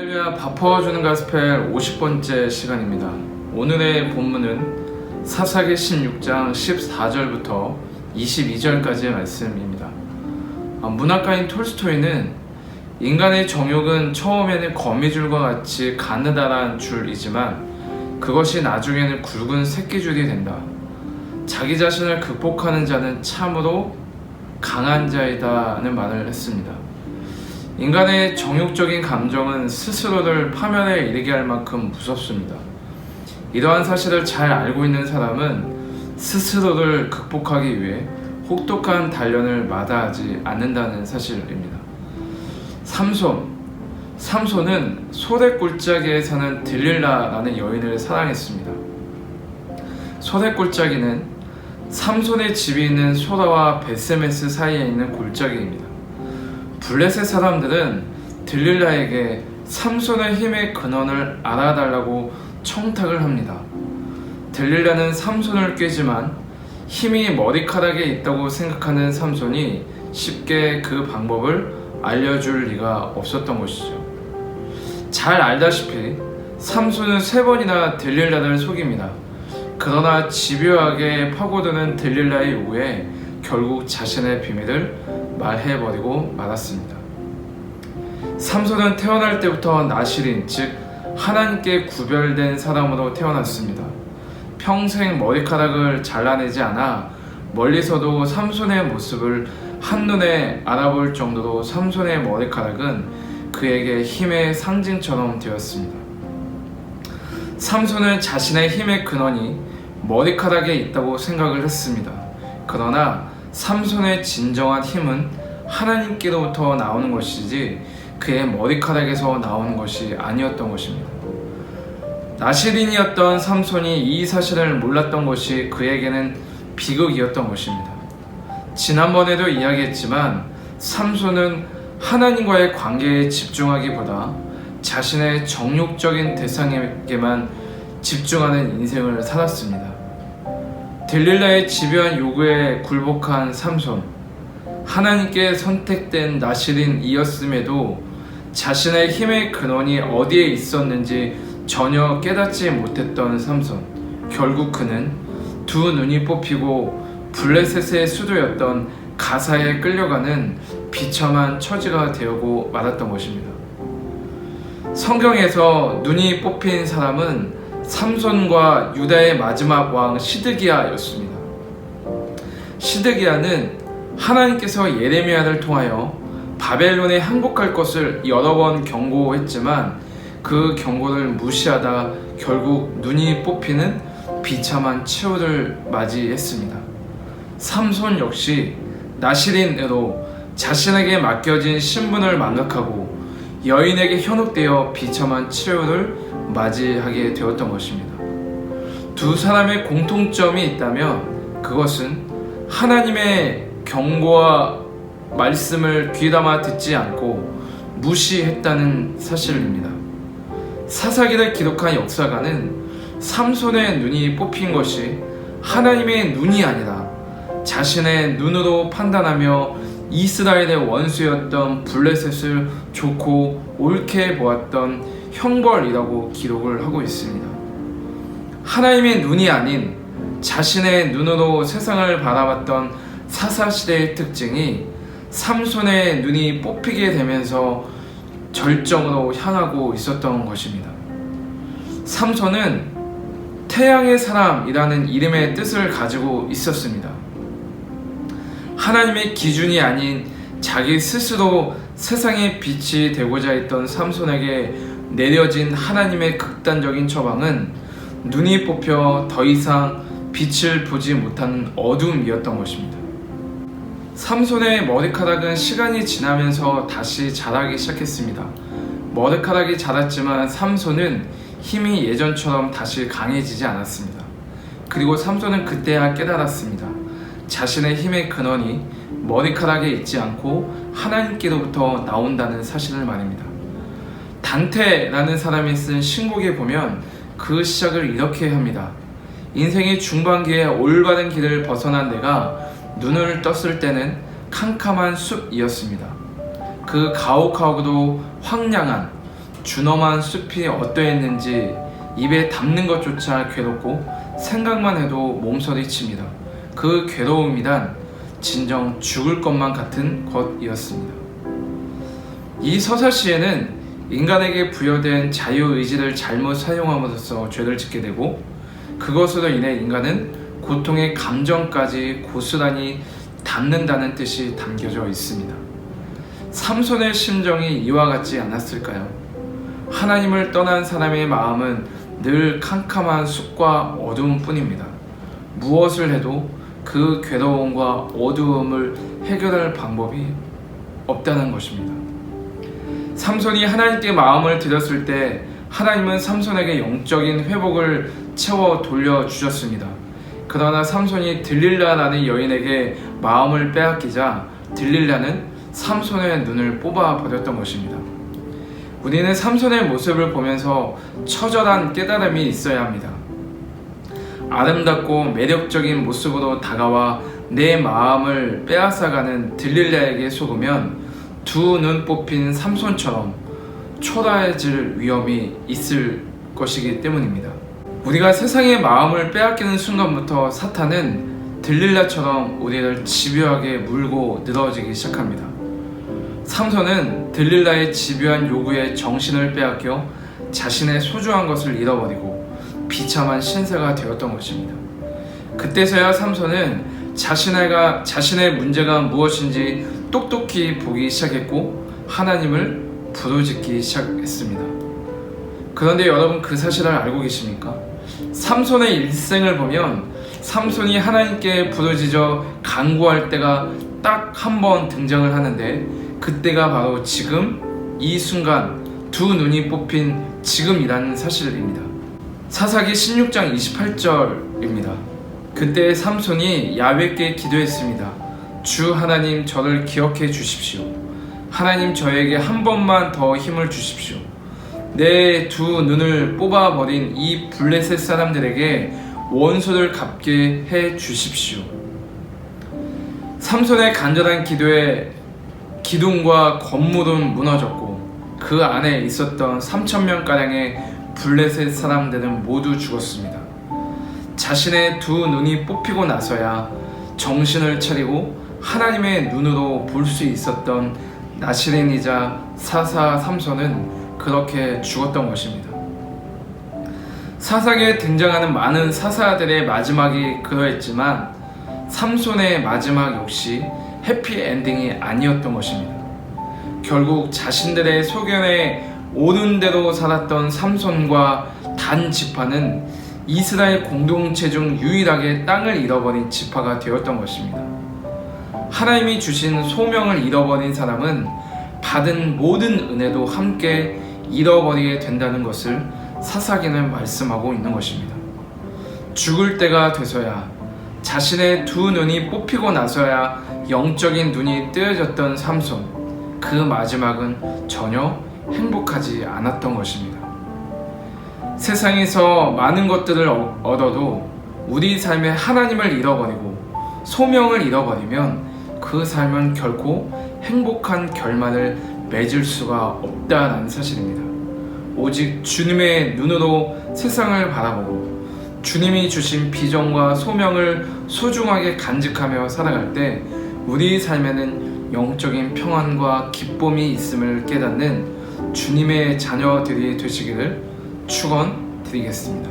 할렐루야, 밥 퍼주는 가스펠 50번째 시간입니다. 오늘의 본문은 사사기 16장 14절부터 22절까지의 말씀입니다. 문학가인 톨스토이는 인간의 정욕은 처음에는 거미줄과 같이 가느다란 줄이지만 그것이 나중에는 굵은 새끼줄이 된다. 자기 자신을 극복하는 자는 참으로 강한 자이다는 말을 했습니다. 인간의 정욕적인 감정은 스스로를 파멸에 이르게 할 만큼 무섭습니다. 이러한 사실을 잘 알고 있는 사람은 스스로를 극복하기 위해 혹독한 단련을 마다하지 않는다는 사실입니다. 삼손은 소래골짜기에 사는 들릴라라는 여인을 사랑했습니다. 소래골짜기는 삼손의 집이 있는 소라와 베세메스 사이에 있는 골짜기입니다. 블레셋 사람들은 들릴라에게 삼손의 힘의 근원을 알아달라고 청탁을 합니다. 들릴라는 삼손을 꾀지만 힘이 머리카락에 있다고 생각하는 삼손이 쉽게 그 방법을 알려줄 리가 없었던 것이죠. 잘 알다시피 삼손은 3번이나 들릴라를 속입니다. 그러나 집요하게 파고드는 들릴라의 요구에 결국 자신의 비밀을 말해버리고 말았습니다. 삼손은 태어날 때부터 나실인, 즉 하나님께 구별된 사람으로 태어났습니다. 평생 머리카락을 잘라내지 않아 멀리서도 삼손의 모습을 한눈에 알아볼 정도로 삼손의 머리카락은 그에게 힘의 상징처럼 되었습니다. 삼손은 자신의 힘의 근원이 머리카락에 있다고 생각을 했습니다. 그러나 삼손의 진정한 힘은 하나님께로부터 나오는 것이지 그의 머리카락에서 나오는 것이 아니었던 것입니다. 나실인이었던 삼손이 이 사실을 몰랐던 것이 그에게는 비극이었던 것입니다. 지난번에도 이야기했지만 삼손은 하나님과의 관계에 집중하기보다 자신의 정욕적인 대상에게만 집중하는 인생을 살았습니다. 들릴라의 집요한 요구에 굴복한 삼손, 하나님께 선택된 나실인이었음에도 자신의 힘의 근원이 어디에 있었는지 전혀 깨닫지 못했던 삼손. 결국 그는 두 눈이 뽑히고 블레셋의 수도였던 가사에 끌려가는 비참한 처지가 되고 말았던 것입니다. 성경에서 눈이 뽑힌 사람은 삼손과 유다의 마지막 왕 시드기야였습니다. 시드기야는 하나님께서 예레미야를 통하여 바벨론에 항복할 것을 여러 번 경고했지만 그 경고를 무시하다 결국 눈이 뽑히는 비참한 최후를 맞이했습니다. 삼손 역시 나실인으로 자신에게 맡겨진 신분을 망각하고 여인에게 현혹되어 비참한 최후를 맞이하게 되었던 것입니다. 두 사람의 공통점이 있다면 그것은 하나님의 경고와 말씀을 귀담아 듣지 않고 무시했다는 사실입니다. 사사기를 기록한 역사가는 삼손의 눈이 뽑힌 것이 하나님의 눈이 아니라 자신의 눈으로 판단하며 이스라엘의 원수였던 블레셋을 좋고 옳게 보았던 형벌이라고 기록을 하고 있습니다. 하나님의 눈이 아닌 자신의 눈으로 세상을 바라봤던 사사시대의 특징이 삼손의 눈이 뽑히게 되면서 절정으로 향하고 있었던 것입니다. 삼손은 태양의 사람이라는 이름의 뜻을 가지고 있었습니다. 하나님의 기준이 아닌 자기 스스로 세상의 빛이 되고자 했던 삼손에게 내려진 하나님의 극단적인 처방은 눈이 뽑혀 더 이상 빛을 보지 못하는 어둠이었던 것입니다. 삼손의 머리카락은 시간이 지나면서 다시 자라기 시작했습니다. 머리카락이 자랐지만 삼손은 힘이 예전처럼 다시 강해지지 않았습니다. 그리고 삼손은 그때야 깨달았습니다. 자신의 힘의 근원이 머리카락에 있지 않고 하나님께로부터 나온다는 사실을 말입니다. 단테라는 사람이 쓴 신곡에 보면 그 시작을 이렇게 합니다. 인생의 중반기에 올바른 길을 벗어난 내가 눈을 떴을 때는 캄캄한 숲이었습니다. 그 가혹하고도 황량한 준엄한 숲이 어떠했는지 입에 담는 것조차 괴롭고 생각만 해도 몸서리칩니다. 그 괴로움이란 진정 죽을 것만 같은 것이었습니다. 이 서사시에는 인간에게 부여된 자유의지를 잘못 사용함으로써 죄를 짓게 되고, 그것으로 인해 인간은 고통의 감정까지 고스란히 담는다는 뜻이 담겨져 있습니다. 삼손의 심정이 이와 같지 않았을까요? 하나님을 떠난 사람의 마음은 늘 캄캄한 숲과 어두움 뿐입니다. 무엇을 해도 그 괴로움과 어두움을 해결할 방법이 없다는 것입니다. 삼손이 하나님께 마음을 드렸을 때 하나님은 삼손에게 영적인 회복을 채워 돌려주셨습니다. 그러나 삼손이 들릴라라는 여인에게 마음을 빼앗기자 들릴라는 삼손의 눈을 뽑아버렸던 것입니다. 우리는 삼손의 모습을 보면서 처절한 깨달음이 있어야 합니다. 아름답고 매력적인 모습으로 다가와 내 마음을 빼앗아가는 들릴라에게 속으면 두 눈 뽑힌 삼손처럼 초라해질 위험이 있을 것이기 때문입니다. 우리가 세상의 마음을 빼앗기는 순간부터 사탄은 들릴라처럼 우리를 집요하게 물고 늘어지기 시작합니다. 삼손은 들릴라의 집요한 요구에 정신을 빼앗겨 자신의 소중한 것을 잃어버리고 비참한 신세가 되었던 것입니다. 그때서야 삼손은 자신의 문제가 무엇인지 똑똑히 보기 시작했고 하나님을 부르짖기 시작했습니다. 그런데 여러분, 그 사실을 알고 계십니까? 삼손의 일생을 보면 삼손이 하나님께 부르짖어 간구할 때가 딱 한 번 등장을 하는데, 그때가 바로 지금 이 순간 두 눈이 뽑힌 지금이라는 사실입니다. 사사기 16장 28절입니다. 그때 삼손이 야훼께 기도했습니다. 주 하나님, 저를 기억해 주십시오. 하나님, 저에게 한 번만 더 힘을 주십시오. 내 두 눈을 뽑아버린 이 블레셋 사람들에게 원수를 갚게 해 주십시오. 삼손의 간절한 기도에 기둥과 건물은 무너졌고 그 안에 있었던 3,000명가량의 블레셋 사람들은 모두 죽었습니다. 자신의 두 눈이 뽑히고 나서야 정신을 차리고 하나님의 눈으로 볼 수 있었던 나시린이자 사사 삼손은 그렇게 죽었던 것입니다. 사사기에 등장하는 많은 사사들의 마지막이 그러했지만 삼손의 마지막 역시 해피엔딩이 아니었던 것입니다. 결국 자신들의 소견에 오는 대로 살았던 삼손과 단 지파는 이스라엘 공동체 중 유일하게 땅을 잃어버린 지파가 되었던 것입니다. 하나님이 주신 소명을 잃어버린 사람은 받은 모든 은혜도 함께 잃어버리게 된다는 것을 사사기는 말씀하고 있는 것입니다. 죽을 때가 돼서야, 자신의 두 눈이 뽑히고 나서야 영적인 눈이 뜨여졌던 삼손, 그 마지막은 전혀 행복하지 않았던 것입니다. 세상에서 많은 것들을 얻어도 우리 삶에 하나님을 잃어버리고 소명을 잃어버리면 그 삶은 결코 행복한 결말을 맺을 수가 없다는 사실입니다. 오직 주님의 눈으로 세상을 바라보고 주님이 주신 비전과 소명을 소중하게 간직하며 살아갈 때 우리 삶에는 영적인 평안과 기쁨이 있음을 깨닫는 주님의 자녀들이 되시기를 축원드리겠습니다.